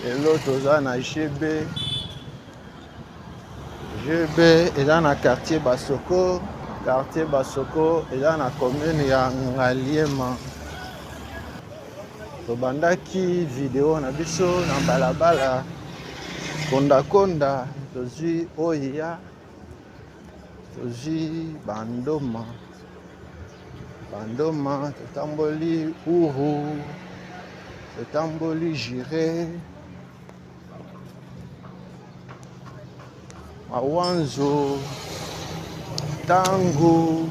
Et l'autre toza na GB est dans le quartier Basoko. Quartier Basoko est dans la commune ya Ngaliema. Tobandaki vidéo na biso na balabala konda tozwi oya tozwi bandoma totamboli uru totamboli jire mawanzo tango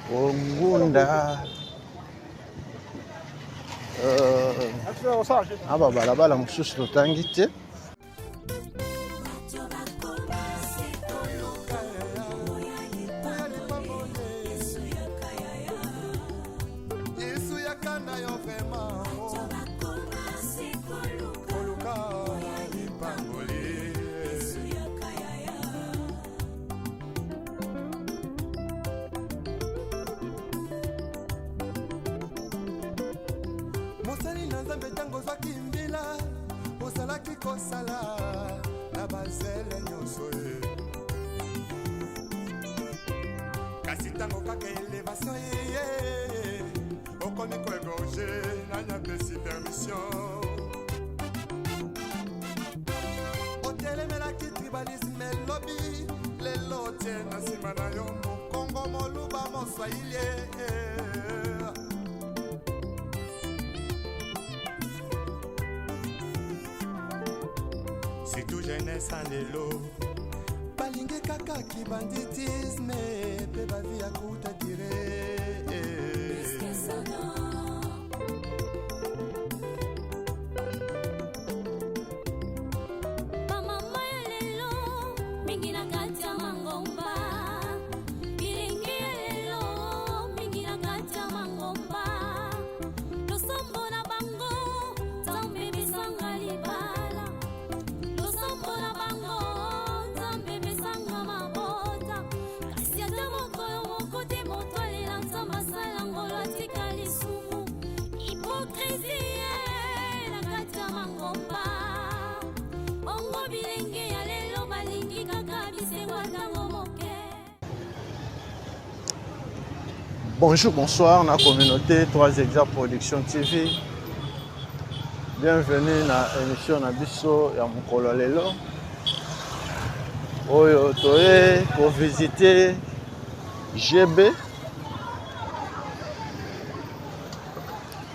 Ngunda aba balabala mosusu totangi te. Mosali na nzambe tango zwaki mbila osalaki kosala na bazele nyonso ye kasi tango kaka elevation ye okomi koegorge nani apesi permission otelemelaki tribalisme elobi lelo tie na nsima na yo mokongo moluba moswahili c'est tout jeunesse en lelo balingi kaka ki banditisme pe bavi ya kuta dire Bonjour, bonsoir, la communauté 3 Exa Production TV. Bienvenue dans l'émission Nabiso et à Mokolo Lelo. Oyo toye pour visiter GB.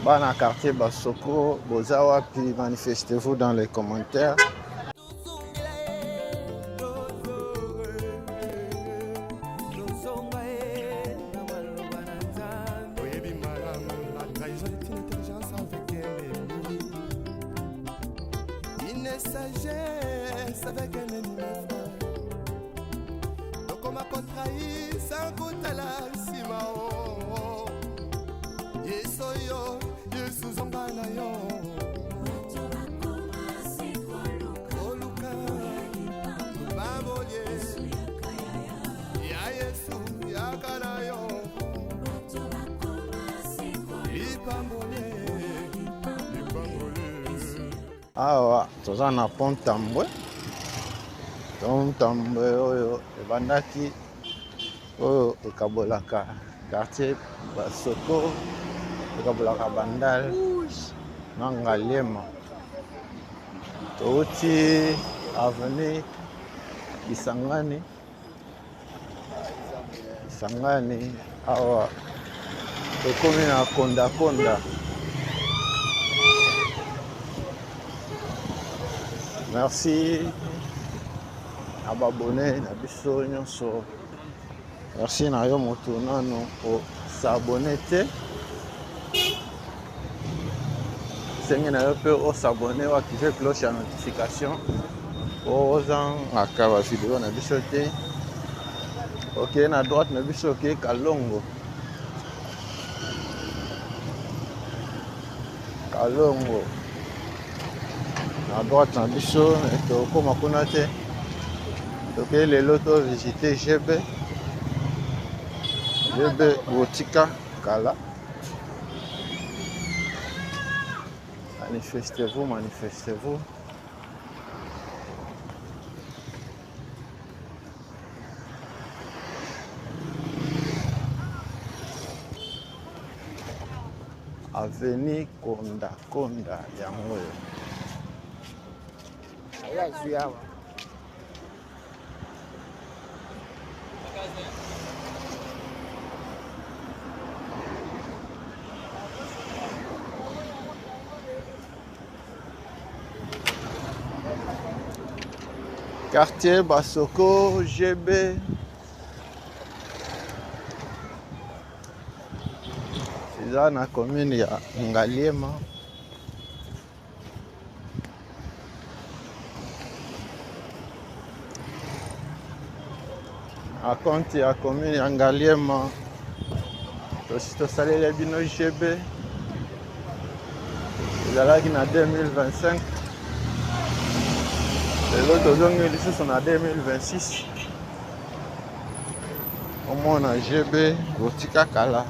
Dans le quartier Basoko, Bozawa, puis manifestez-vous dans les commentaires. Sagesse avec un ennemi donc on m'a contrahi sans goûter la simao yesoyo yesu zongana yo oluka baboye ya yesu yakana yo lipambole awa toza na pont Tambwe oyo ebandaki oyo ekabolaka quartier Basoko ekabolaka Bandal na Ngaliema touti avenue Kisangani awa tokomi na konda. Merci à abonner na biso nyonso. Merci na yo moto nano o s'abonner te. Sengi na yo pe o s'abonner ou activer cloche à notification. Ozan akaba vidéo na biso te. OK, na droite na biso OK Kalongo. alongo à droite na biso tokóma kuna te tokei lelo tovisite GB botika kala. Manifestez-vous, manifestez-vous. Avenue Konda yango oyo. Quartier Basoko, GB. C'est na commune ya Ngaliema. A compte ya commune ya Ngaliema. Tosaleli bino GB. Ezalaki na 2025. Lelo tozongi lisusu na 2026. Omona GB botika kala.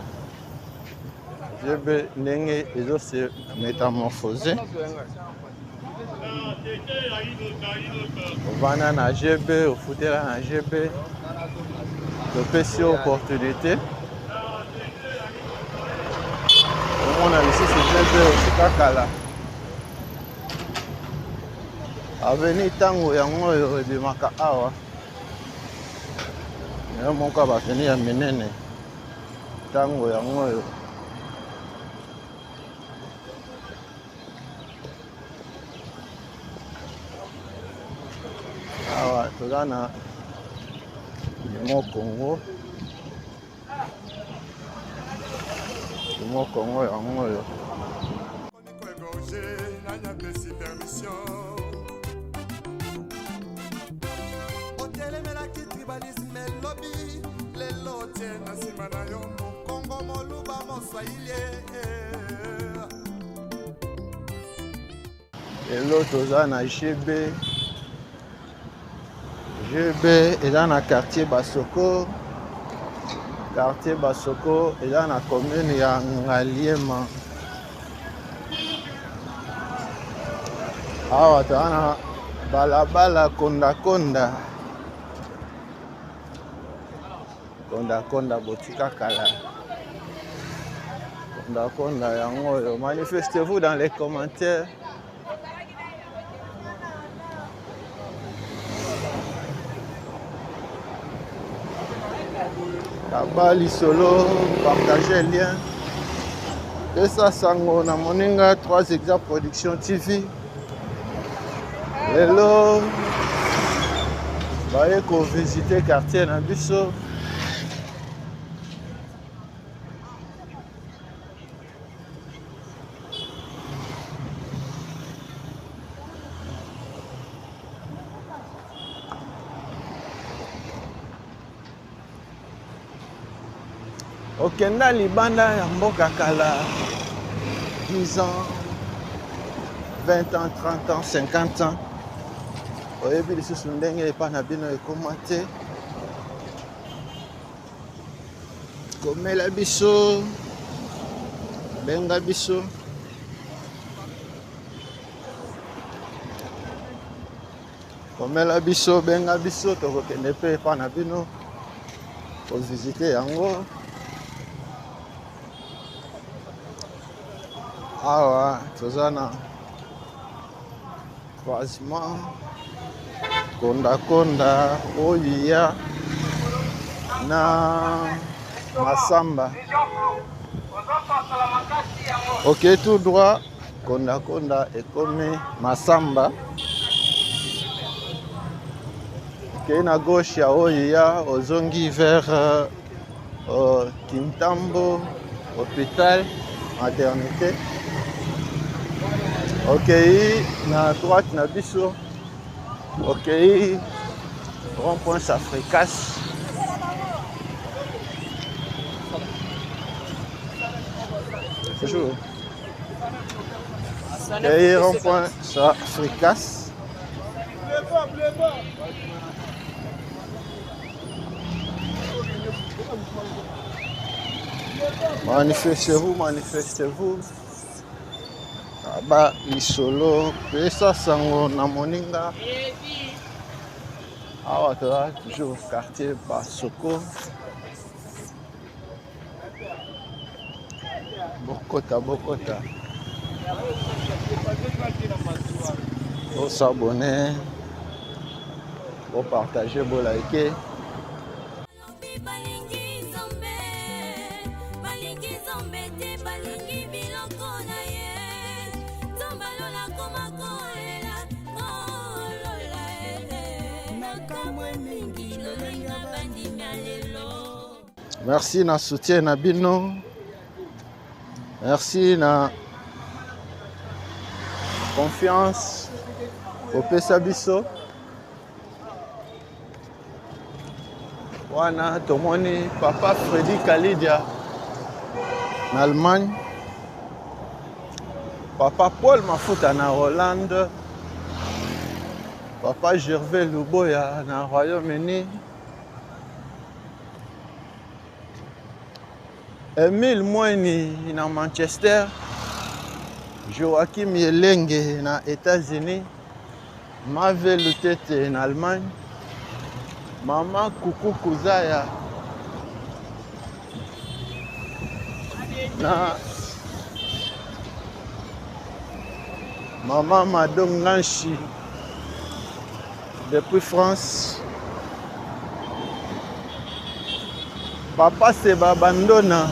GB ndenge ezose métamorphosé. Ovanda na GB, ofutela na GB. Topesi opportunité. Omona lisusu GB botika kala. Avenue Tango yango oyo ebimaka awa. Nayo moko bafeni ya minene. Tango yango oyo. Awa toza na Congo. Congo yango oyo. Lelo toza na GB eza na quartier Basoko. Quartier Basoko eza na commune ya Ngaliema. Awa toza na balabala Konda botika kala. Konda yango oyo. Manifestez-vous dans les commentaires. Kabali solo, partagez le lien. Et ça, Sango, na moninga 3 Exact Production TV. Lelo, baye ko visiter quartier na biso. Okenda libanda ya mboka kala 10 ans, 20 ans, 30 ans, 50 ans. Oyebi lisusu ndenge epa na bino ekoma te. Komela biso, benga biso. Komela biso, benga biso, tokokende pe epa na bino. Ko visiter yango. Awa toza na croisement Konda oya na Masamba. Ok, tout droit Konda ekomi Masamba. Ok, na gauche ya oya ozongi vers Kintambo hôpital maternité. Ok, na droite na biso. Ok, rond-point Safricas. Et rond-point, ça fricasse. Manifestez-vous, manifestez-vous. Aba Isolo, pesa sango na moninga. Awa toza toujours quartier Basoko. Bokota, Bokota. Faut s'abonner, faut partager, faut liker. Merci na soutien na bino. Merci na confiance au pesa biso. Wana tomoni papa Freddy Kalidia en Allemagne. Papa Paul Mafuta na Hollande. Papa Gervais Luboya na Royaume-Uni. Emile Moini na Manchester. Joachim Yelenge na États-Unis. Mave Lutete en Allemagne. Mama Kuku Kuzaya na Mama Madong Lanchi depuis France. Papa Seba Bandona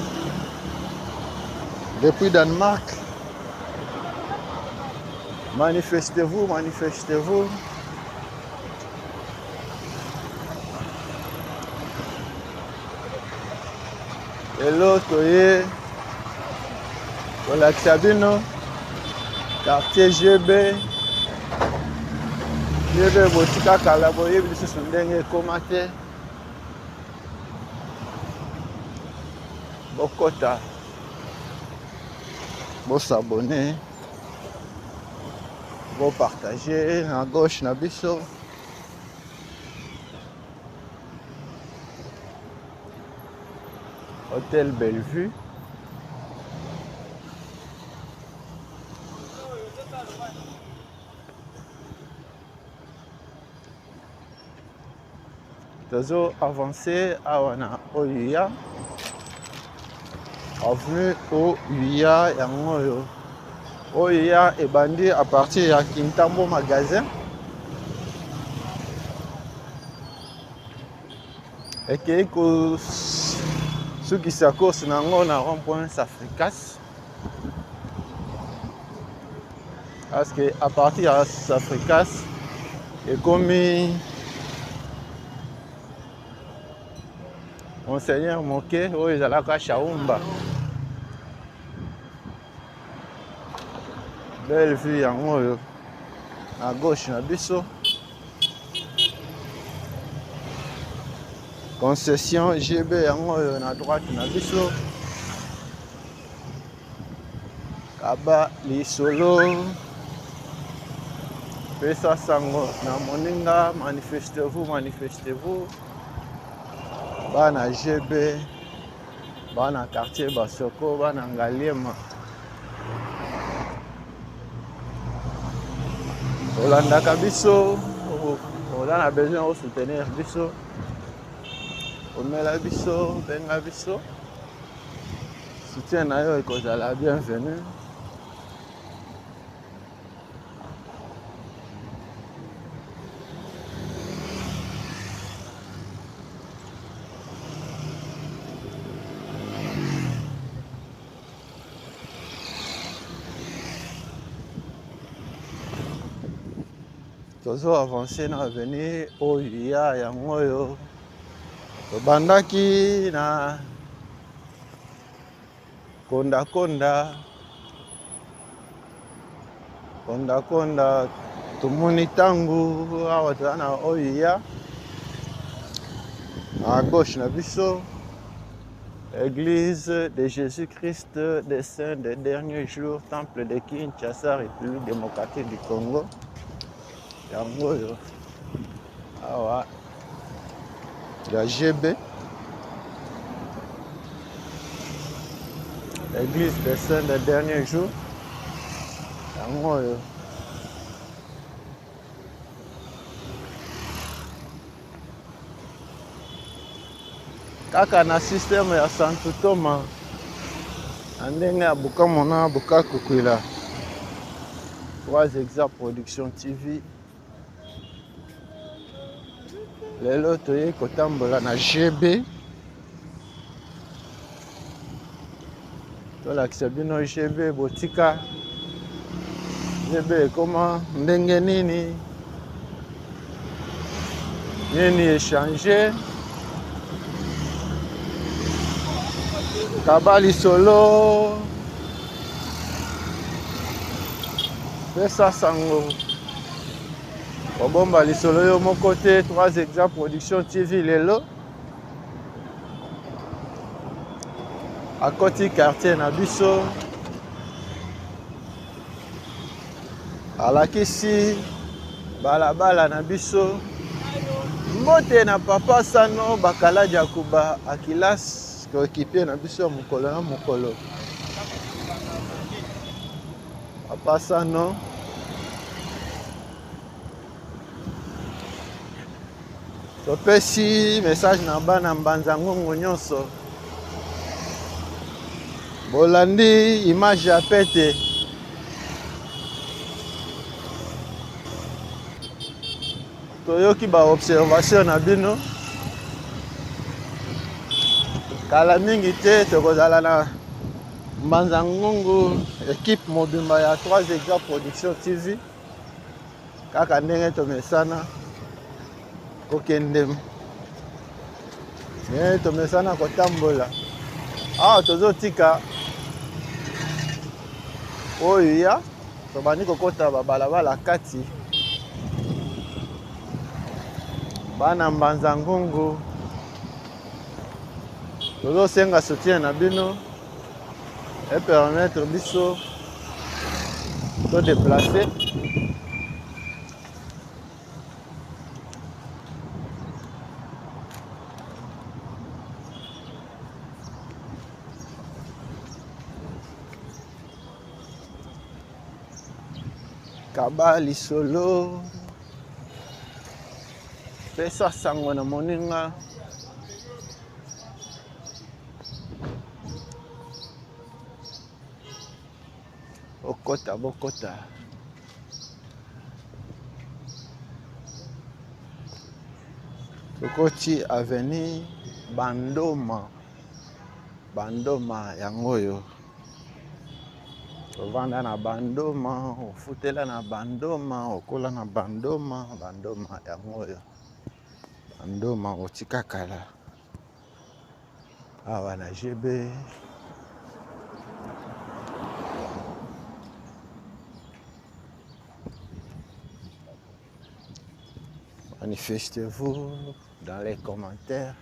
depuis Danemark. Manifestez-vous, manifestez-vous. Hello, Toye. Voilà Xabino. Quartier GB. GB Botika Kalaboye, Bisu Sundenge Komate. Bokota. Bon s'abonner. Bon partager. À gauche, Nabiso. Hôtel Bellevue. Tozo avancé à Wana Oya. Avenue Oya Yangoyo. Oya est bandé à partir de Kintambo magasin. Et que ceux qui s'accostent dans le rond-point, ça fricasse. Parce qu'à partir de ça fricasse, et comme Monseigneur Moké, où ils allaient à Chaoumba. Belle vue en haut, à gauche, na biso. Concession GB en haut, à droite, na biso. Kaba Lisolo. Pesa sango na moninga, manifestez-vous, manifestez-vous. Bana GB, bana quartier Basoko, bana Ngaliema. Olanda Kabiso, on a besoin de soutenir Biso. Omela Biso, Benga Biso. Soutien na yo ekozala bienvenue. Tozo avancé na avenue Oya Yangoyo. Tobandaki na Konda Konda. Konda Konda. Tumuni tangu awa toza na Oya. À gauche na biso. Église de Jésus-Christ des Saints des derniers jours, temple de Kinshasa, République démocratique du Congo. Yango yo. Awa. La GB. Église des Saints des derniers jours. Yango yo. Kaka na système ya Santo Thomas. Andenge ya Bukavu na Bukavu kuila. 3 Exact Production TV. Lelo toye kotambola na GB. Tolakisa bino GB botika. GB comment ndenge nini? Nini échanger? Kabali solo. Pesa sango. Obomba lisolo yo mon côté 3 Exact Production TV lelo. À côté quartier na biso. Alakisi balabala na biso. Mbote na papa Sano bakala Jakuba Akilas coéquipier na biso mukolo na mukolo. Papa Sano topesi message na bana mbanza ngongo nyonso. Bolandi image ya pete. Toyoki ba observation na bino. Kala mingi te tokozala na mbanza ngongo équipe mobimba ya 3 Exact Production TV. Kaka ndenge tomesana kokende. Tomesana kotambola. Tozotika oyo ya tobandi kokota babalabala kati. Bana mbanza ngongo tozosenga soutien na bino et permettre biso to déplacer Kabali solo. Pesa sango na moninga. Okota bokota. Tokoti avenue Bandoma. Bandoma yango yo. Ovanda na Bandoma, ofutela na Bandoma, okola na Bandoma, Bandoma yango yo. Bandoma otika kala. Awa na GB. Manifestez-vous dans les commentaires.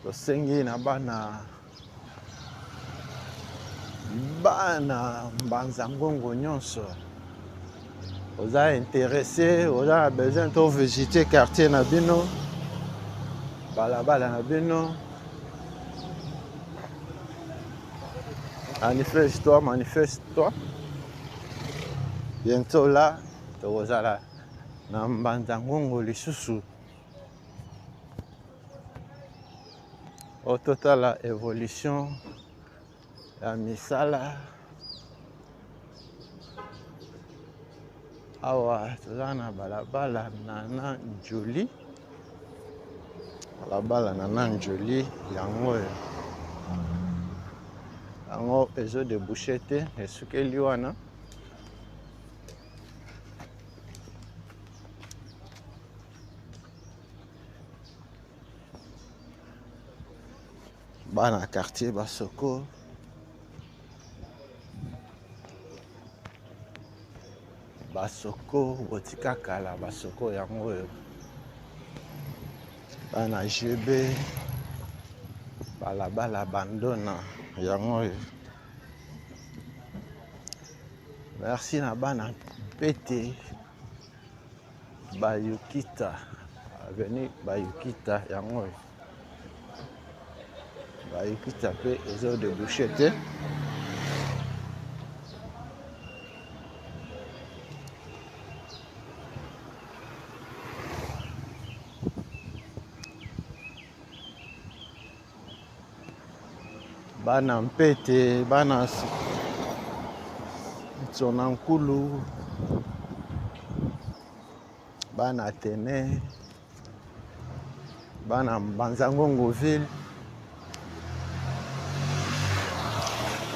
Tosengi na bana mbanza ngongo nyonso. Oza intéressé, oza besoin de visiter quartier na bino. Balabala na bino. Manifeste-toi, manifeste-toi. Bientôt là, tokozala na mbanza ngongo lisusu. Au total la évolution ya misala. Awa toza na balabala Nana Njoli. Balabala Nana Njoli yango yango ezo débouché te esukeli wana. Bana quartier Basoko basoko botika kala basoko yango oyo bana GB balabala bandona yango oyo. Merci na bana pete Bayukita avenue Bayukita yango oyo. Bayukita pe ezo débouché te. Bana mpete, bana Tsonankulu, bana Tene, bana Banzangongo ville.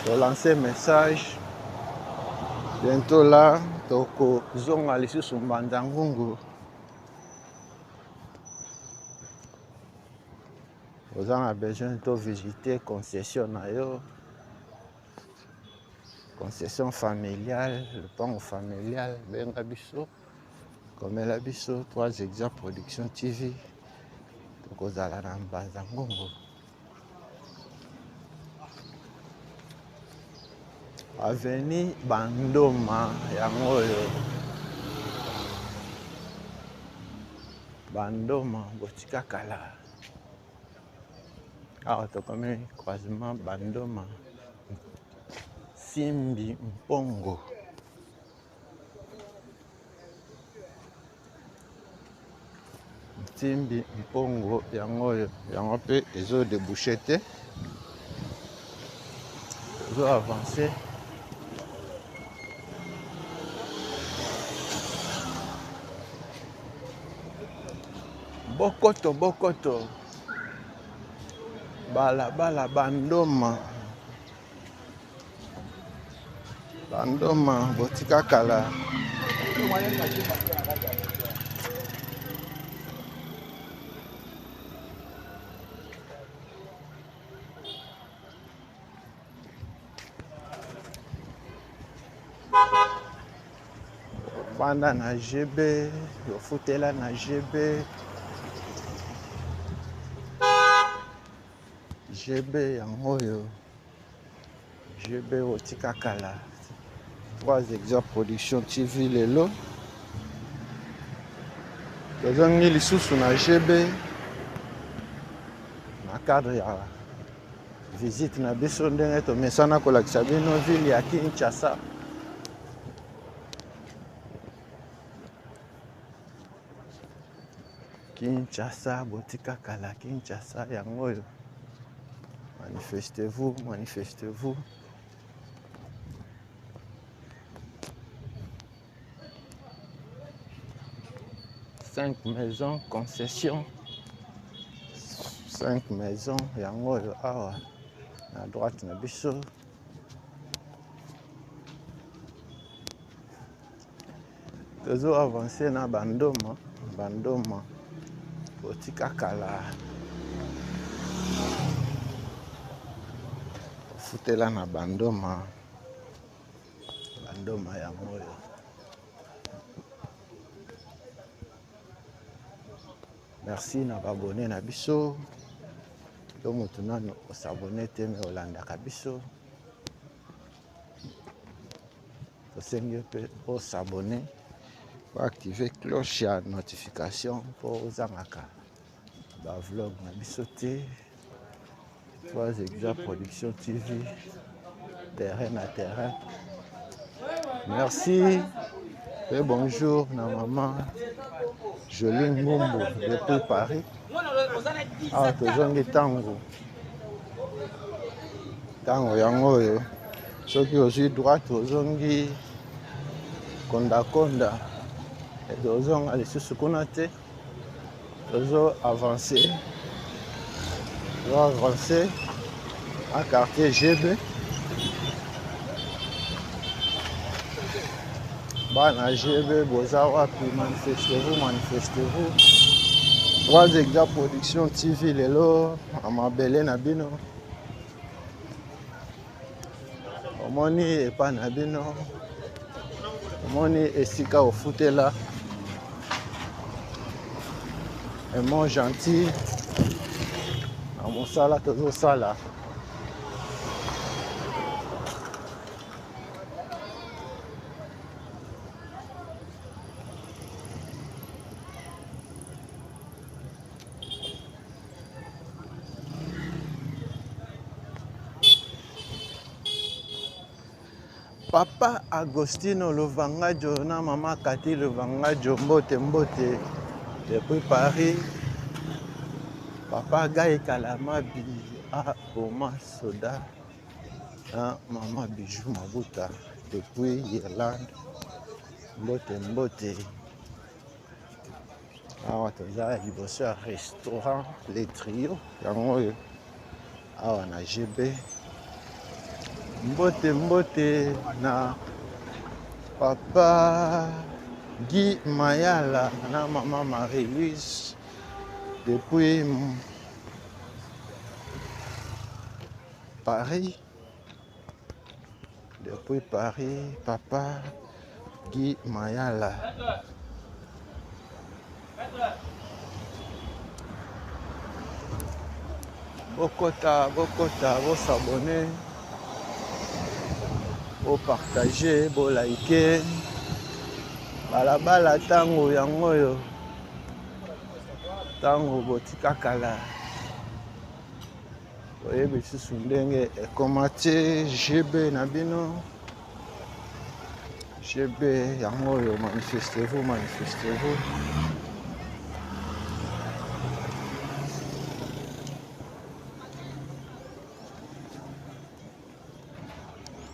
Pour lancer message. Bientôt là, toko zonga lisusu Banzangongo. Vous avez besoin de visiter concession nayo, concession familiale, le pan familial, benga biso, comme la biso, 3 exemples production TV, donc aux alana Banzangongo. Avenue Bandoma, yango oyo. Bandoma, botika kala. Alors, comme croisement Bandoma, Simbi Mpongo. Simbi Mpongo, yango pe ezo débouché te. Ezo avancé. Bokoto, Bokoto. Balabala Bandoma. Bandoma, botika kala. Banda na GB, yofutela na GB. GB yango oyo. GB botika kala. 3 exemples production TV lelo. Tozongi lisusu na GB na cadre ya visite na biso ndenge tomesana kolakisa bino ville ya Kinshasa. Kinshasa botika kala Kinshasa yango oyo. Manifestez-vous, manifestez-vous. Cinq maisons, concession. 5 maisons, yango oyo awa. À droite, na biso. Tozo avancer na Bandoma. Bandoma. Botika kala. Futela na Bandoma. Bandoma yango oyo. Merci na abonné na biso. Donc maintenant on s'abonne te mais Olanda biso. Pour s'abonner, pour activer cloche à notification pour Zamaka. Ba vlog na biso te. 3 exemples production TV. Terrain à terrain. Merci et bonjour na maman Jolie Ngumbu depuis Paris. Ah, tozongi tango. Tango yango oyo. Soki ozwi droite ozongi konda konda. Et tozonga lisusu kuna te. Tozo avancer. Tozo avancer à quartier GB. Bana GB boza wapi manifestez-vous, manifestez-vous. 3 exemples production TV lelo amabele na bino. Omoni epa na bino. Moni esika au futela. Un mot gentil. À mon sala, toujours sala. Papa Agostino Lovangajo na maman Cathy Lovangajo mbote mbote depuis Paris. Papa Gaï Kalamabi à Boma Soda. Maman Bijou Mabuta depuis Irlande. Mbote mbote. Awa toza liboso ya restaurant Les Trios. Yango awa na GB. Mbote mbote na Papa Guy Mayala na maman Marie-Louise depuis Paris. Depuis Paris, Papa Guy Mayala. Bokota, vous s'abonner, vous partager, vous liker. Balabala tango yango yo. Tango botika kala. Oye bisusu ndenge ekomate GB na bino. GB yango yo, manifestez-vous, manifestez-vous.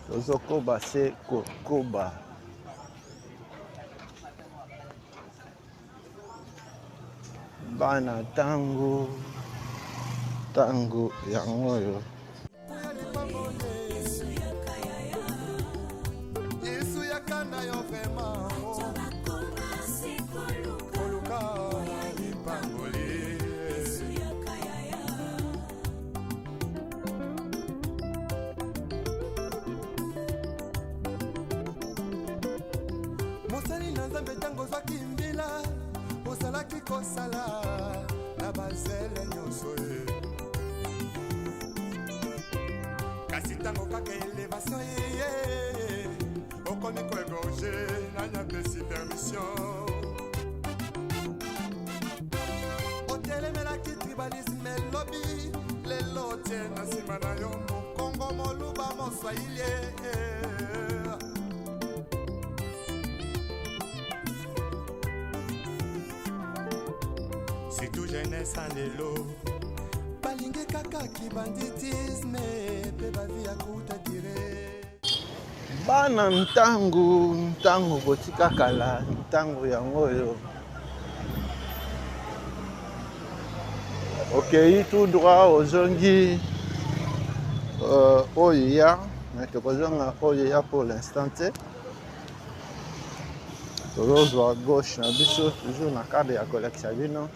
Tozokoba se kokoba. Bana tango yango yo. Mosali na nzambe tango zwaki mbila osalaki kosala na bazele nyonso ye kasi tango kaka elevation ye okomi koegorge na nyapesi permission otelemelaki tribalisme elobi lelo tie na nsima na yo mokongo moluba moswahili c'est tout jeunesse en lelo balingi kaka ki banditisme pe bavi ya kuta dire Bana ntango botika kala ntango yango yo. Ok, tout droit ozongi Oya, mais tokozonga Oya pour l'instant te. Tozozwa gauche na biso toujours na cadre ya kolekisa bino.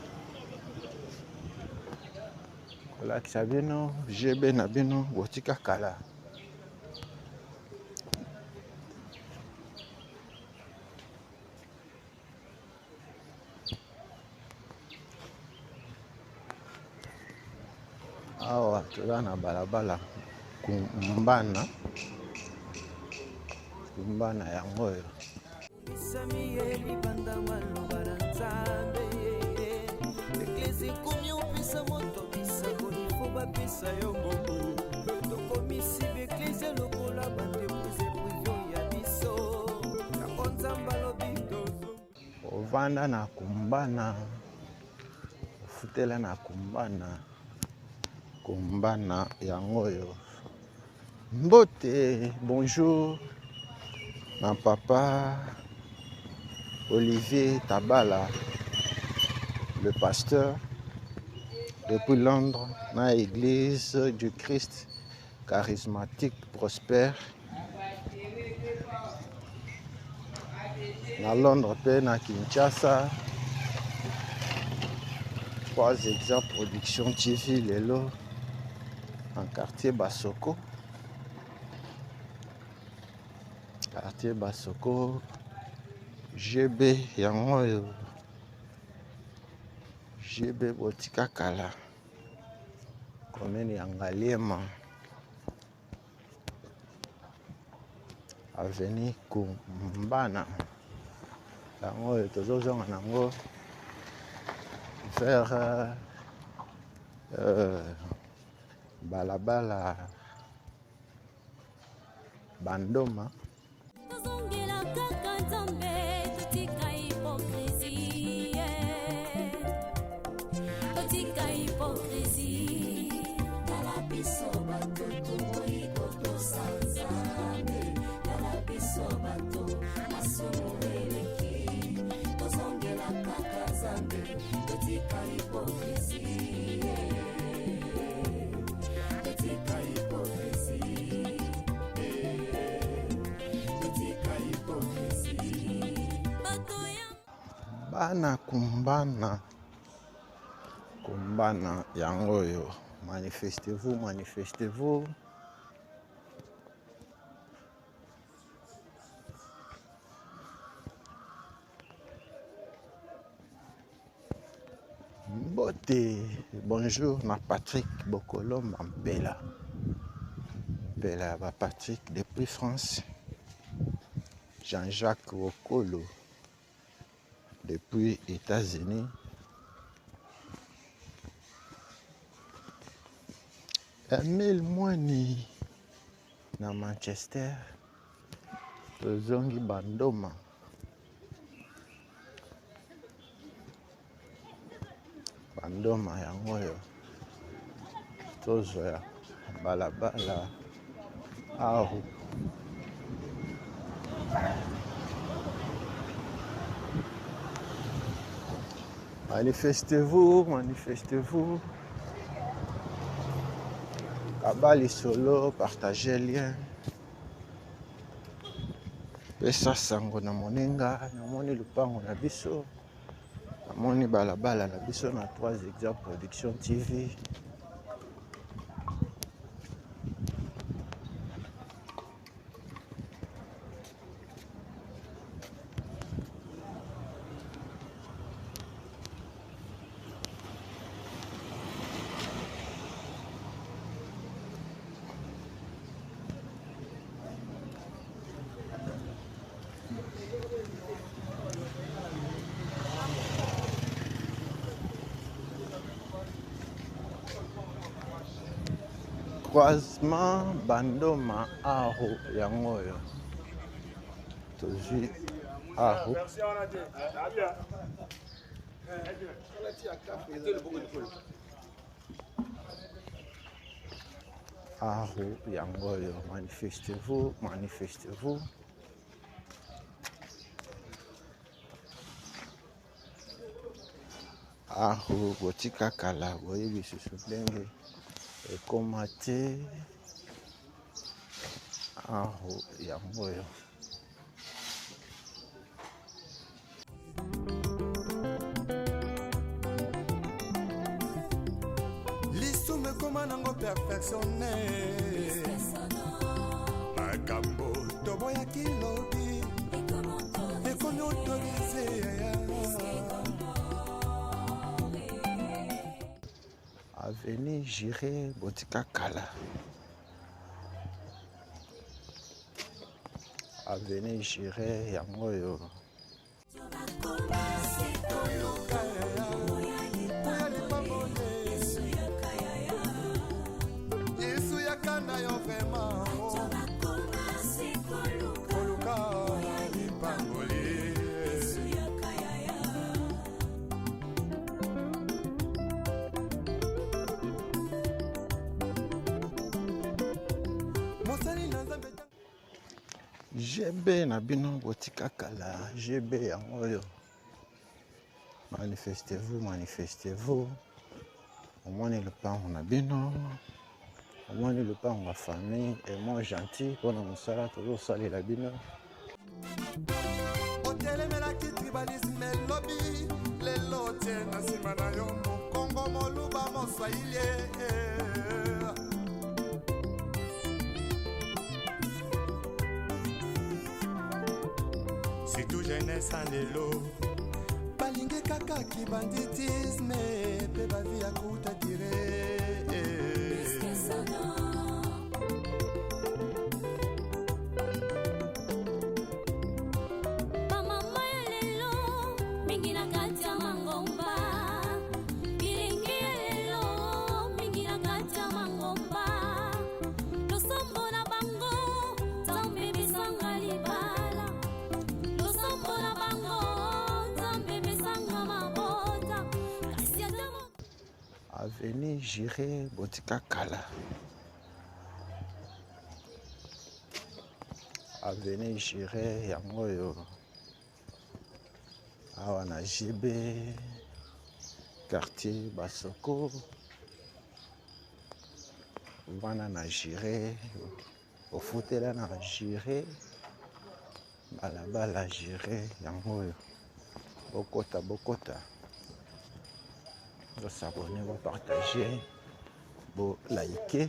Kolekisa bino GB na bino botika kala. Awa toza na balabala kumbana yango yo. Ovanda na kumbana, ofutela na kumbana yango yo. Mbote, bonjour. Ma papa Olivier Tabala, le pasteur depuis Londres, dans l'église du Christ charismatique prospère. À Londres, à Kinshasa, 3 exemples production TV Lelo en quartier Basoko. Quartier Basoko, GB yango oyo GB botika kala commune ya Ngaliema avenue Kumbana yango oyo tozozonga nango vers balabala Bandoma. Bana kumbana yango oyo manifestez-vous Mbote bonjour na Patrick Bokolo Mampela ba Patrick depuis France, Jean-Jacques Wokolo depuis États-Unis, Emile Mwani na Manchester, tozongi Bandoma, yango oyo tozoya balabala aho manifestez-vous Kabali solo, partagez lien pesa sango na moninga namoni lupango na biso namoni balabala na biso na 3 exemples production TV. Croisement Bandoma aho yango oyo tozwi aho yango oyo manifestez-vous aho botika kala boyebi susu ndenge ekoma te aho yango oyo lisumu ekoma nango perfectionne makambo toboyaki lobi ekomi autorise Avenue Jiré botika kala Avenue Jiré yango oyo GB na bino botika kala GB yango oyo manifestez-vous omoni lupango na bino omoni lupango ya famille et moi gentil mpona mosala tozosalela bino otelemelaki tribalisme elobi lelo tie na nsima na yo mokongo moluba moswahili surtout jeunesse en lelo balingi kaka kibanditisme pe bavi ya kuta dire Avenue Jiré Botika Kala. Avenue Jiré Yangoyo. Awana JB. Quartier Basoko. Wana na Jiré. Au foutela na Jiré. Balabala Jiré Yangoyo. Bokota Bokota. Vous s'abonner, vous partager, vous liker.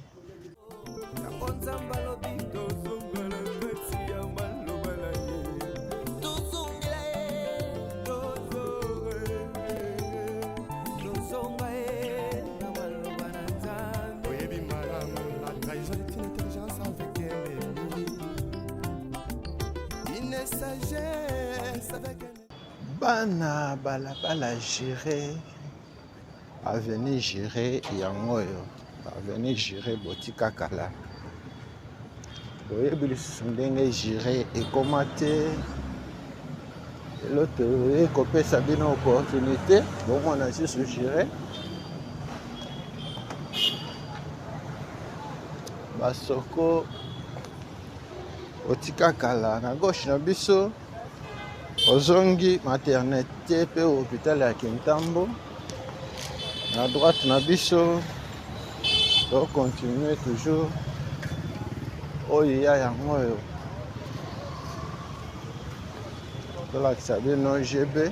Bana balabala Jiré. Avenue Jiré Yangoyo. Avenue Jiré Botika Kala. Oyebi lisusu ndenge Jiré ekomate. L'autre ekopesa bino opportunité. Bongo na lisusu Jiré. Basoko Botika Kala. Na gauche na biso. Ozongi maternité pe hôpital ya Kintambo. À droite, Nabiso, on continue toujours. Oh, il y a un mot. Là, ça vient non GB.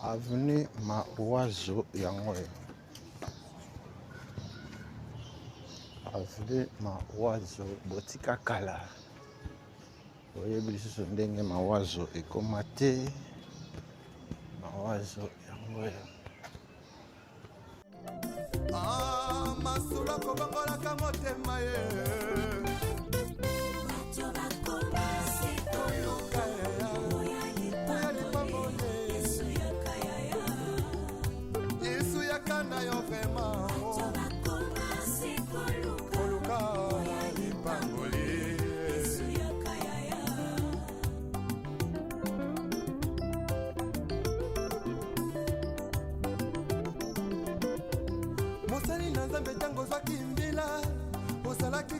Avenue Mawazo Yangoyo. Avenue Mawazo Botika Kala. Oyebi lisusu ndenge Mawazo ekomate. Mawazo Yangoyo. Masula kobangolaka motema ye.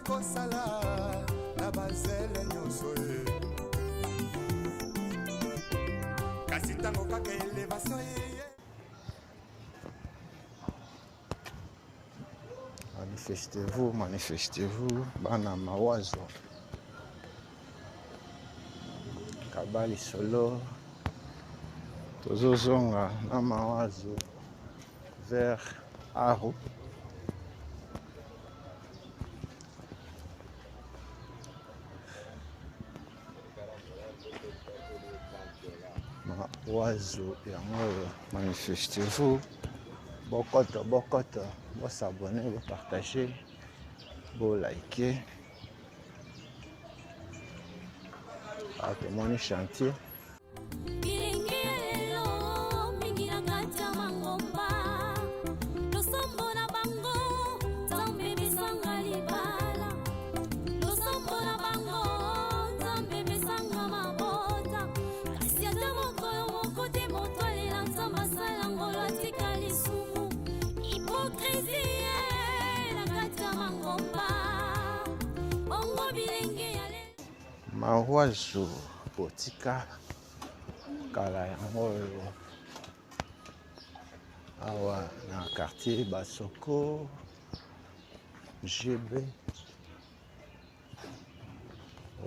Kosala na bazele nyonso ye kasi ntango kaka elevation ye. Manifestez-vous, manifestez-vous. Bana Mawazo Kabali Solo Tozozonga na Mawazo vers Aru. Oiseau yango manifestez-vous. Bokoto, vous s'abonner, vous partager, vous liker. Ah, tout le monde chantier. Mawazo botika kala yango awa na quartier Basoko GB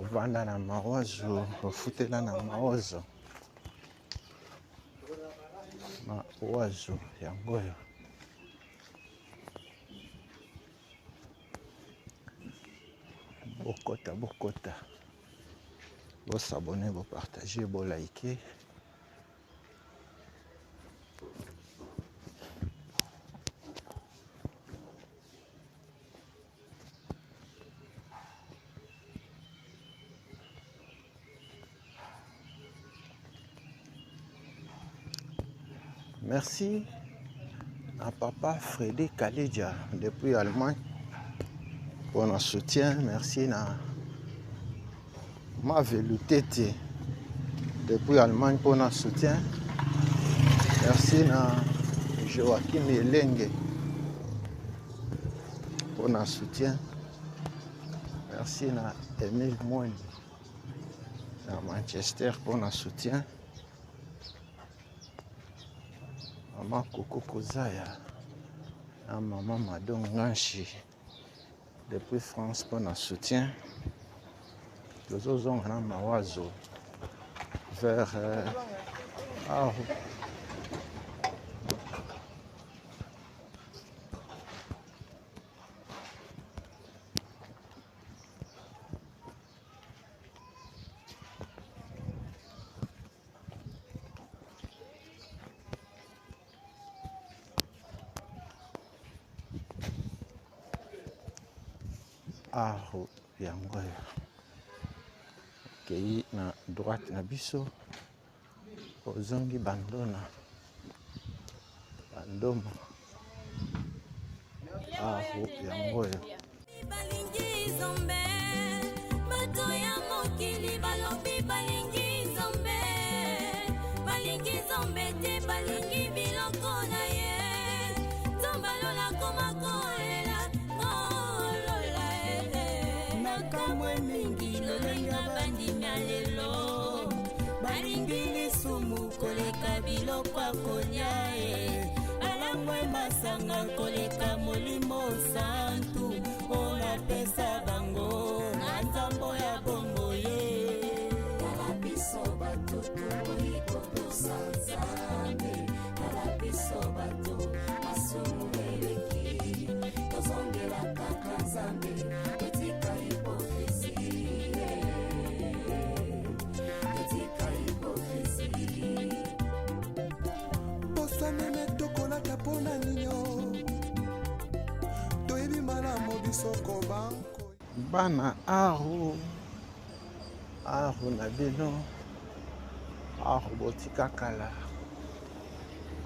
ovanda na mawazo ofutela na mawazo yango bokota vous s'abonner, vous partager, vous liker. Merci à papa Freddy Kaledia depuis Allemagne pour notre soutien. Merci à ma Velutete depuis Allemagne pour notre soutien. Merci à Joachim Elenge pour notre soutien. Merci à Emile Moine à Manchester pour notre soutien. Maman Coco Kozaya, maman Madon Ganchi depuis France pour notre soutien. Nous osons un mawazo vers Aru. Aru yango kei na droite na biso ozongi bandoma Aru yango balingi zombe bato ya mokili balobi balingi zombe te balingi biloko na ye tombalola komakolela nakamwe mingi lolenga bandimya lelo balingi lisumu koleka biloko akolia balangwe masanga koleka molimo santu olapesa bango na nzambo ya bongo ye kala biso bato toikotosa nzambe kala biso bato masumu eleki tozongela kaka nzambe etika hipokrizi posomeme tokolaka mpona nino toyebi malamu bisoko banko bana Aru na bino Aru botika kala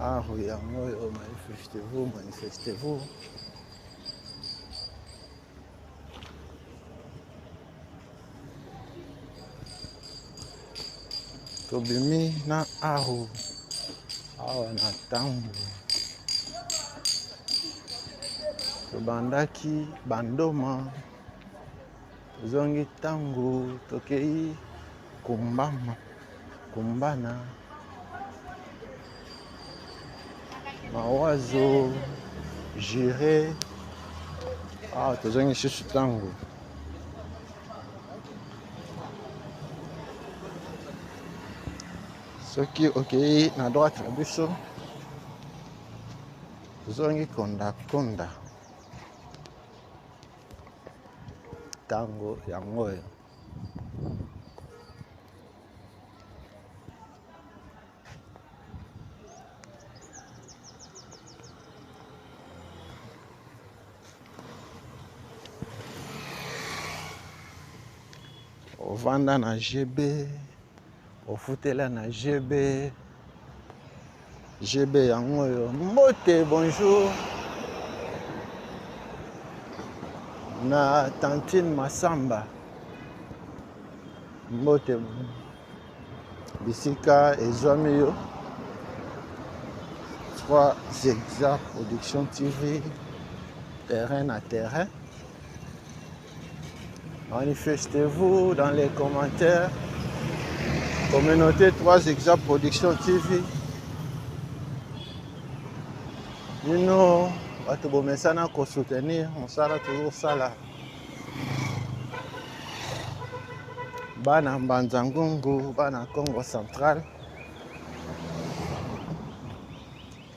Aru yango oyo manifestez-vous tobimi na Aru awa na ntango tobandaki bandoma tozongi ntango tokei kumbana mawazo gire awa tozongi susu ntango soki okei na droite na biso Zongi konda konda. Tango yango oyo. Ovanda na GB, ofutela na GB. GB yango oyo. Mbote, bonjour. Na Tantine Masamba. Mbote bisika ezwami yo. 3 Exa Production TV. Terrain à terrain. Manifestez-vous dans les commentaires. Communauté 3 Exa Production TV. Nous bato bomesana ko soutenir mosala toujours sala. Bana Mbanzangungu, bana Congo Central.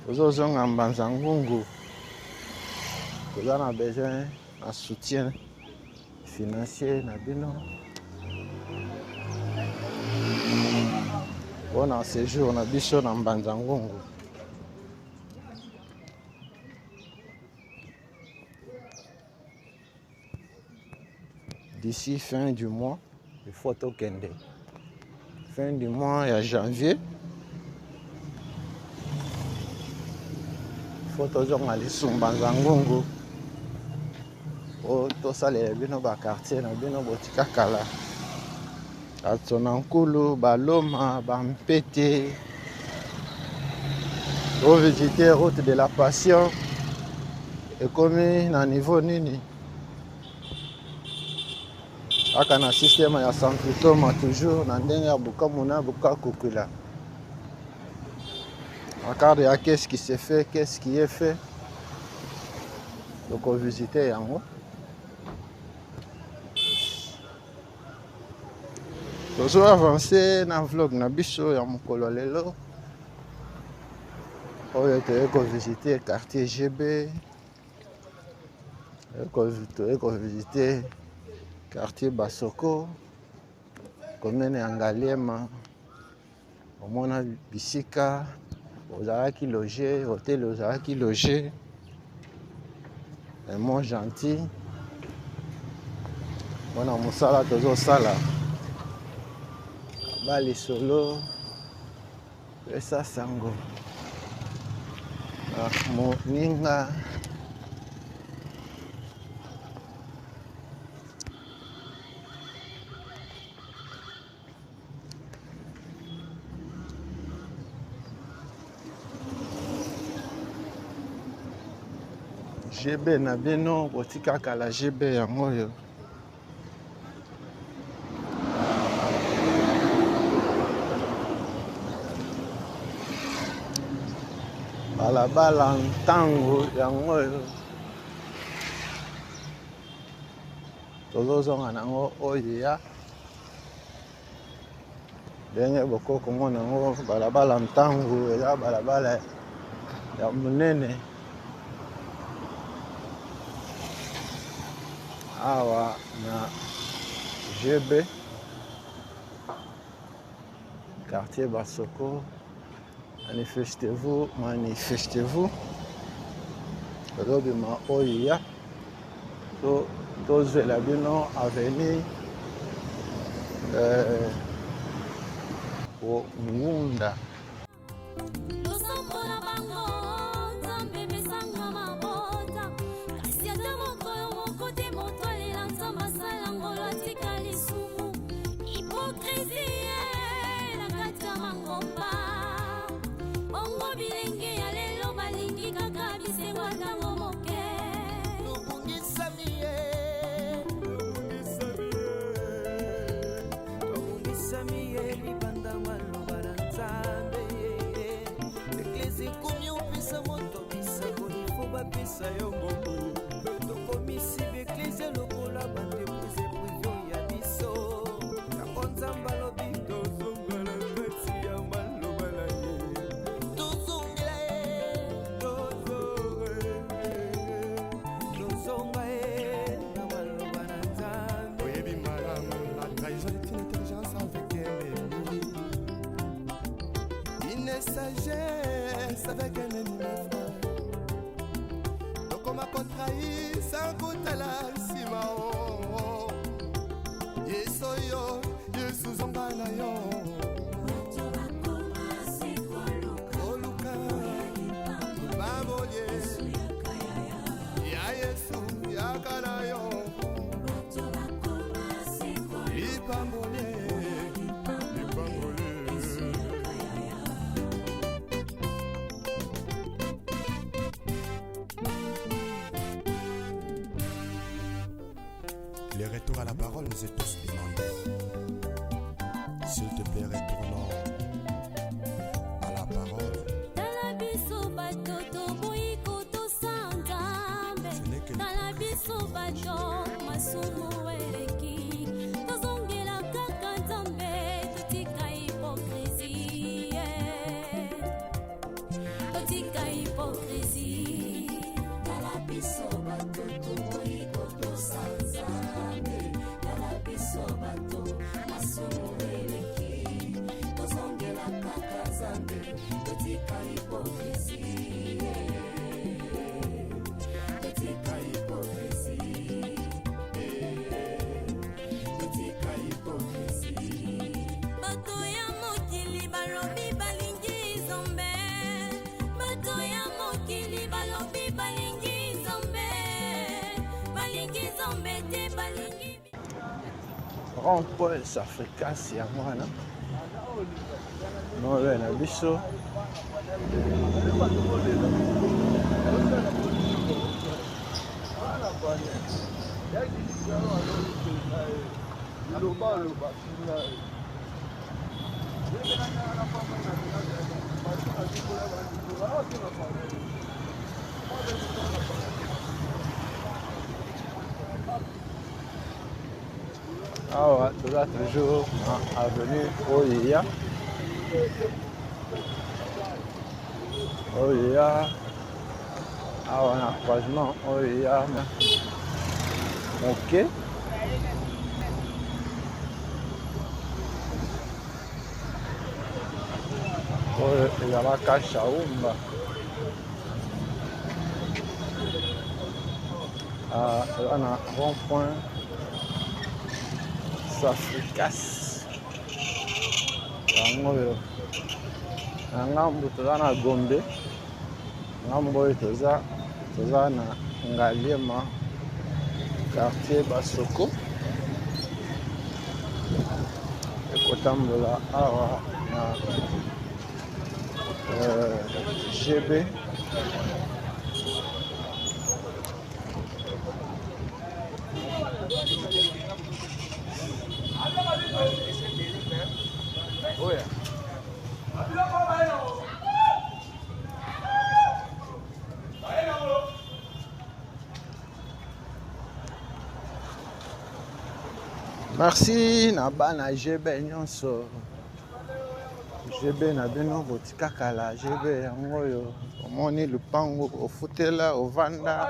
Tozozonga Mbanzangungu. Nous avons besoin d'un soutien financier na bino. Bon séjour na biso na Mbanzangungu. D'ici fin du mois, il faut tokende. Fin du mois, il y a janvier. Il faut toujours aller sur Mbanzangungu. Tout ça, les bino ba quartier, na bino botika kala. Atsonankulu, Baloma, Bampete. Pour visiter route de la Passion. Et comme na niveau nini. Aka na système ya Sankitoma toujours na ndenge ya Bukamuna Bukakukula. Regarde ya qu'est-ce qui s'est fait, qu'est-ce qui est fait. Donc on visiter yango. Tozo avancer na vlog na biso ya mokolo lelo. Oyo toyeko visiter quartier GB. Toyeko visiter quartier Basoko, commune ya Ngaliema, omona bisika, ozalaki logé, hôtel ozalaki logé, un mot gentil. Bona mosala tozo sala. Bali solo, pesa sango. Moninga. GB na bino botika kala GB yango yo. Balabala ntango yango yo. Tozozonga nango oyo ya. Ndenge bokoko mona ngo balabala ntango eza balabala ya munene. Awa na GB quartier Basoko. Manifestez-vous, manifestez-vous. Robima Oya. Tous les bino avenue au Munda. avec un ennemi frère. Donc on m'a contrahi sans goûter la simao. Yesoyo, Yesuzonga na yo. Oluka, Babolye, Ya Yesu, Yakana yo. Lipambole, Lipambole. Les retours à la parole nous est tous demandés. S'il te plaît, retournons à la parole. Ce n'est que rond-point s'africace ya mwana nobe na biso awa toza toujours na avenue Oyeya awa na croisement Oyeya ok oyo ezalaka Shaumba eza na rond-point s'africace yango oyo na ngambo toza na Gombe ngambo oyo toza na Ngaliema quartier Basoko ekotambola awa na GB Oya. Merci na bana GB nyonso. GB na bino botika kala GB yango yo. Omoni lupango ofutela ovanda.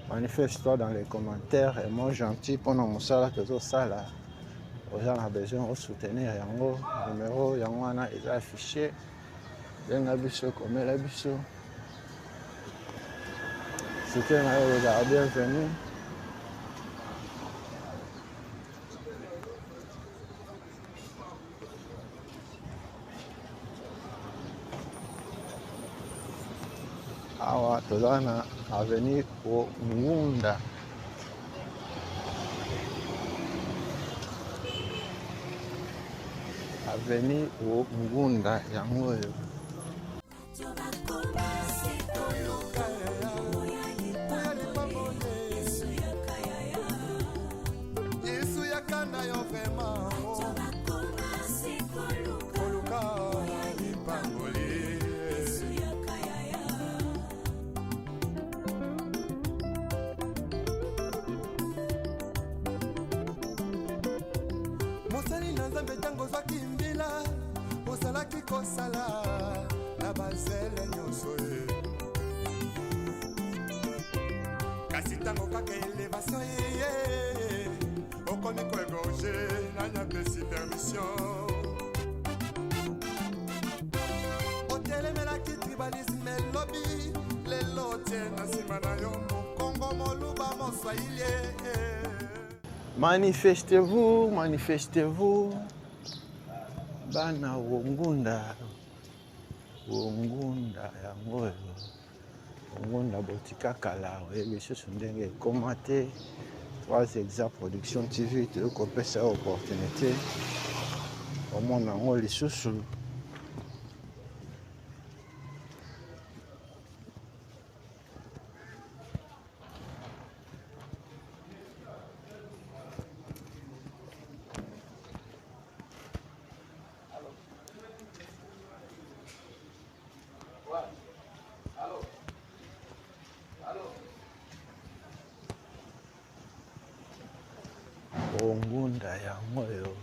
Manifeste-toi dans les commentaires et moi gentil pour nous mosala toujours ça là. Aux gens ont besoin de soutenir yango numéro yango wana est affiché. Benga biso comme la biso. C'était na bienvenue. Awa toza na avenue Ngunda. Avenue Ngunda yango oyo. Mosali na nzambe tango zwaki mbila osalaki kosala na bazele nyonso ye kasi ntango kaka elevation yeye okomi koegorge nani apesi permission elobi lelo tie na nsima na yo mokongo moluba moswahili. Manifestez-vous, manifestez-vous. Bana wongunda. Wongunda yango oyo. Wongunda botika kala oyebi lisusu ndenge ekomate. 3 Exa Production TV tokopesa opportunité. Omona yango lisusu. Wongunda yango oyo.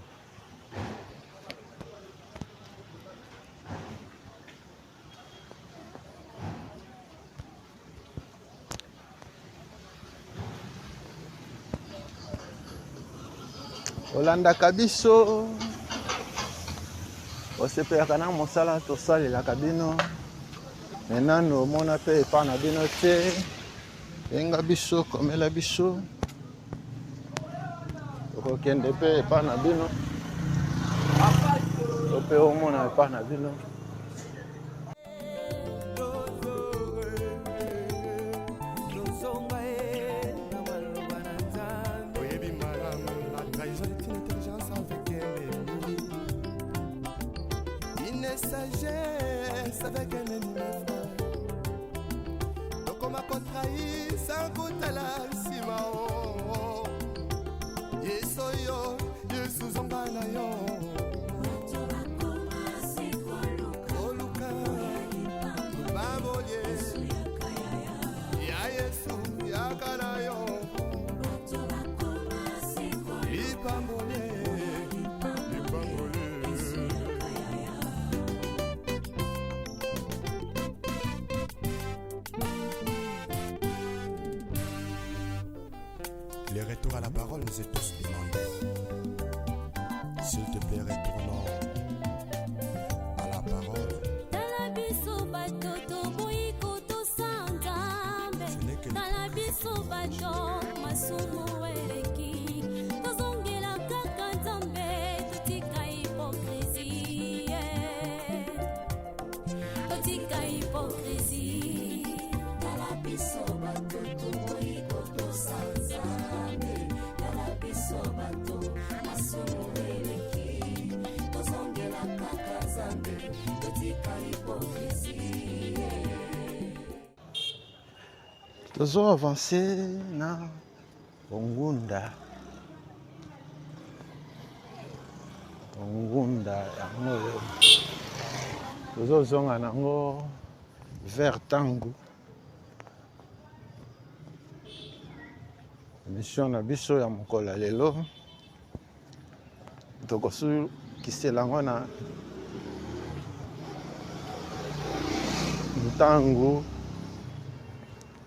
Olandaka biso osepelaka na mosala tosalelaka bino me nano omona mpe epa na bino te benga biso komela biso okokende mpe epa na bino to mpe omona epa na bino. Sagesse avec un ennemi frère. Donc on m'a contrahi sans goûter la simao. Yesoyo, Yesuzongana yo. Oluka, Babolie, Ya Yesu, Yakana yo. Ipambole. Le retour à la parole nous est tous demandé. S'il te plaît, retournons à la parole. Ce n'est que tozo avancer na Wongunda. Wongunda yango oyo. Tozo zonga nango vers Tangu. Mission na biso ya mokola lelo. Tokosu kiselango na Tangu.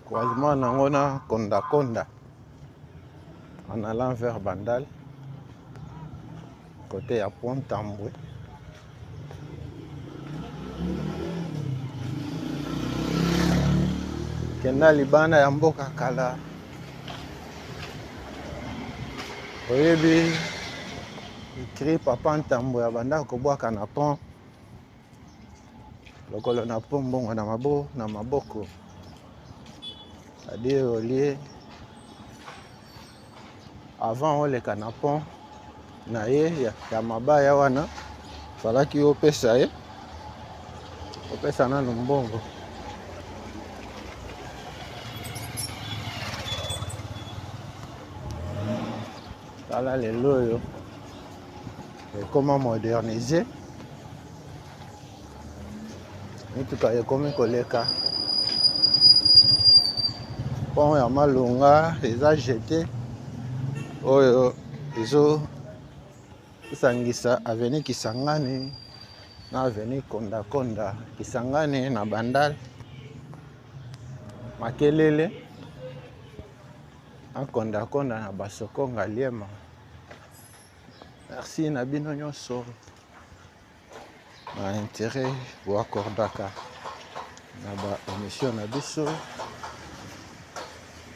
Croisement nango na Konda Konda en allant vers Bandal côté à Pont-Tambwe. Kenda libanda ya mboka kala oyebi écrit Papa Ntambwe ya banda kobwaka na pont lokolo na pont mbongo na maboko. C'est-à-dire au lieu avant oleka na pont na ye ya mabaya wana falaki opesa ye opesa nano mbongo. Tala lelo oyo ekoma moderniser mituka ekomi koleka. Pont ya Malunga eza jeté oyo ezo sangisa avenue Kisangani na avenue Konda Konda, Kisangani na Bandal Makelele na Konda Konda na Basoko Ngaliema. Merci na bino nyonso na intérêt ou accordaka na ba émission na biso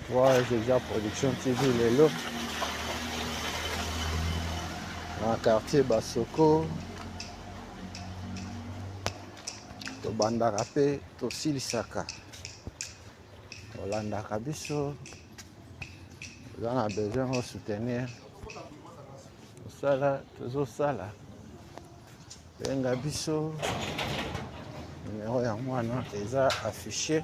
3 déjà production TV lelo na quartier Basoko tobandaka mpe tosilisaka olandaka biso oza na besoin de soutenir tozosala benga biso numéro ya mwana eza affiché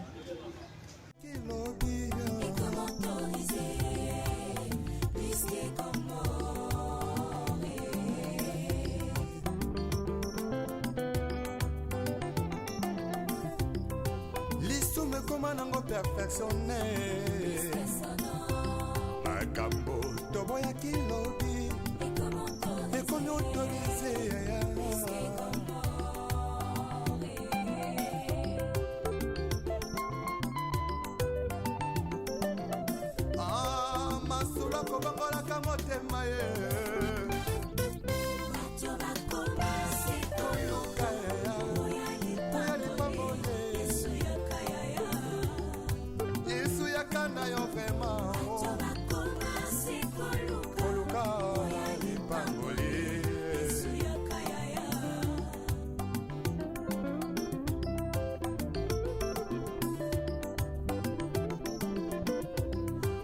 lisume koma nango perfectionne makambo toboyaki lobi ekomi autorise masula kobangolaka motema ye na yo vraiment koluka lipangoli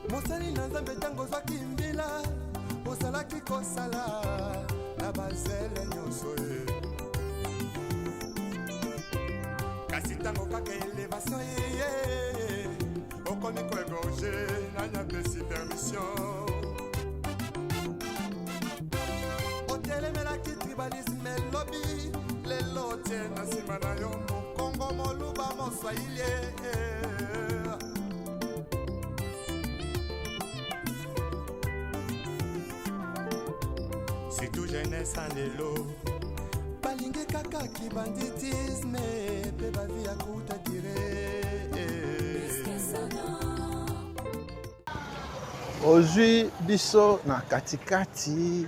mosali na nzambe ntango ozwaki mbila ozalaki kosala na bazele nyonso ye kasi ntango kaka elevation yeye okomi koegorge nanyapesi permission otelemelaki tribalisme elobi lelo tie na nsima na yo mokongo moluba moswahili surtout jeunesse en lelo balingi kaka kibanditisme mpe bavi ya kuta dire ozwi biso na katikati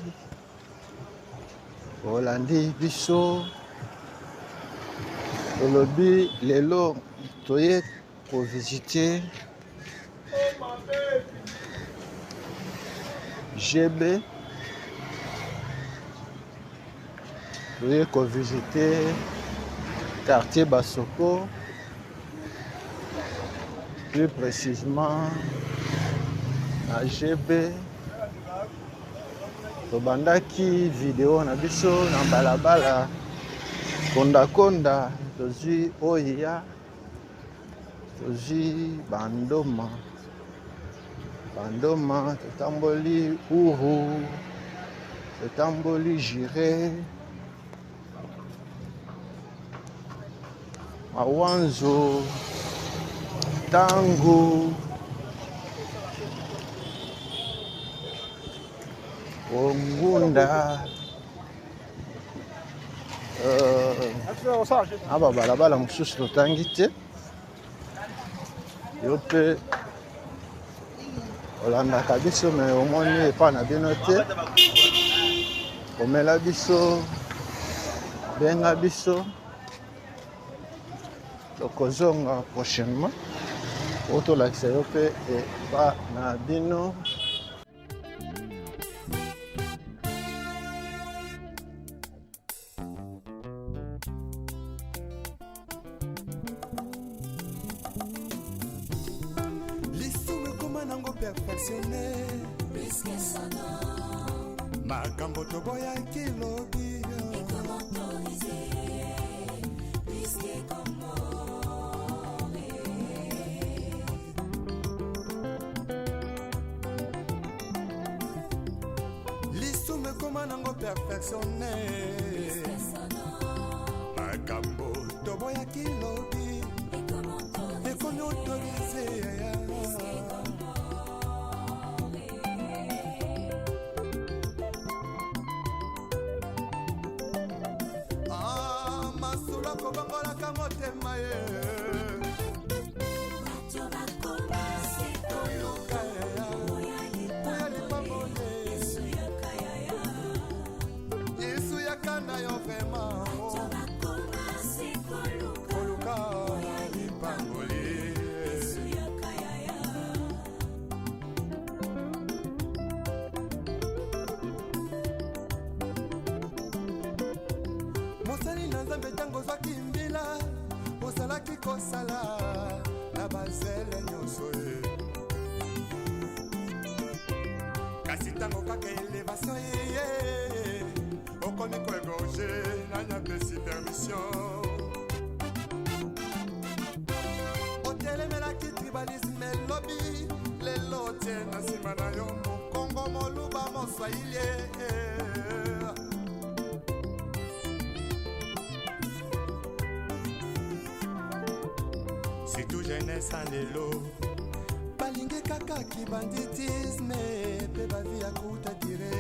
olandi biso olobi lelo toye kovisite GB toye kovisite quartier Basoko plus précisément na GB tobandaki video na biso na balabala konda tozwi oya tozwi bandoma totamboli uru totamboli jire mawanzo tango ngunda aba balabala mosusu totangi te yo mpe olandaka biso me omoni epa na bino te komela biso benga biso tokozonga prochainement po tolakisa yo mpe epa na bino perfectionné makambo toboyaki lobi lisume koma nango perfectionné makambo toboyaki lobi ekomi autorise kobangolaka motema ye yesu yaka na yo vraiment koluka ozalaki kosala na bazele nyonso ye kasi ntango kaka elevation yeye okomi koegorge nanya pesi permission otelemelaki tribalisme elobi lelo tie na nsima na yo mokongo moluba moswahili surtout jeunesse en lelo balingi kaka kibanditisme pe bavi ya kuta dire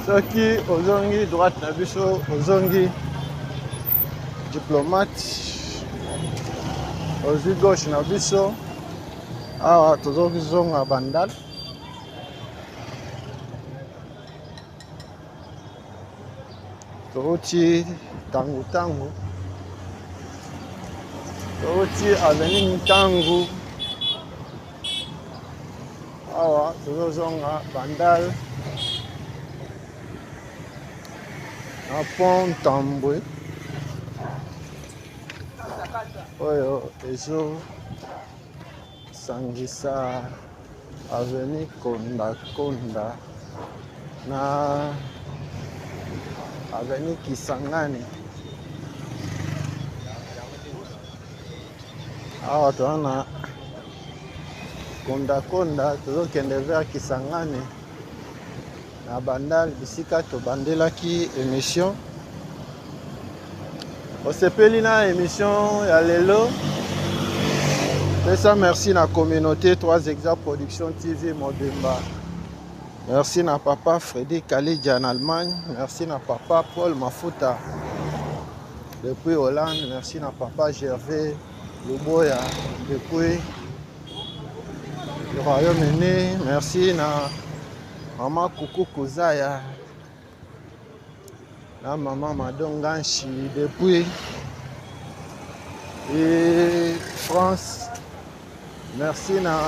soki ozongi droite na biso ozongi diplomate ozwi gauche na biso awa tozozonga bandal touti tangu touti avenue Ntangu awa tozozonga bandal na pont Tambwe oyo ezo sangisa avenue Konda na avenue Kisangani awa toana Konda tozokende vers Kisangani na bandal bisika tobandelaki émission osepeli na émission ya lelo pesa merci na communauté 3 Exemples Production TV Modemba merci na papa Freddy Kalidji en Allemagne merci na papa Paul Mafuta depuis Hollande merci na papa Gervais Luboya depuis le Royaume-Uni merci na Maman Coucou Kozaya, la maman Madonganchi depuis et France. Merci na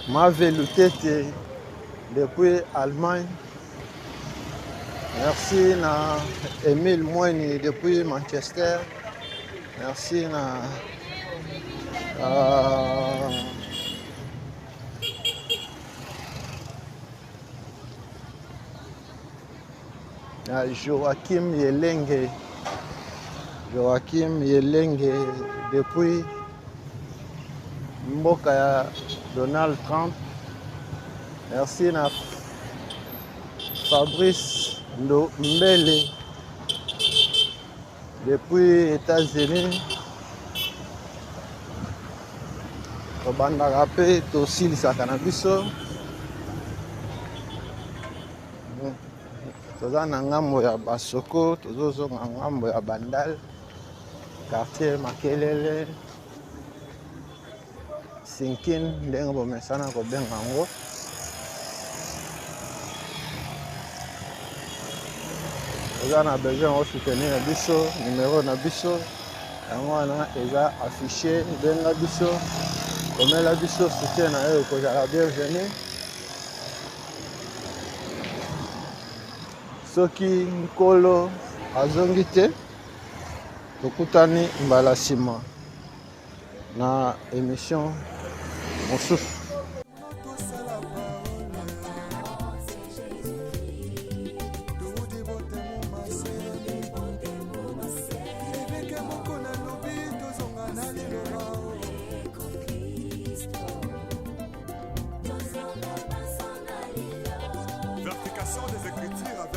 ma Velutete depuis Allemagne. Merci na Emile Moini depuis Manchester. Merci na Joachim Yelenge depuis mboka ya Donald Trump. Merci na Fabrice Mbele depuis États-Unis. Tobandaka pe tosilisaka na biso. Toza na ngambo ya Basoko, tozozonga ngambo ya Bandal, quartier Makelele, Sinkin, ndenge bomesana kobenga yango. Toza na besoin de soutenir na biso, numéro na biso, yango wana eza affiché benga biso, komela biso soutien na yo kozala bienvenue. Soki nkolo azongi te tokutani mbala nsima na émission mosusu.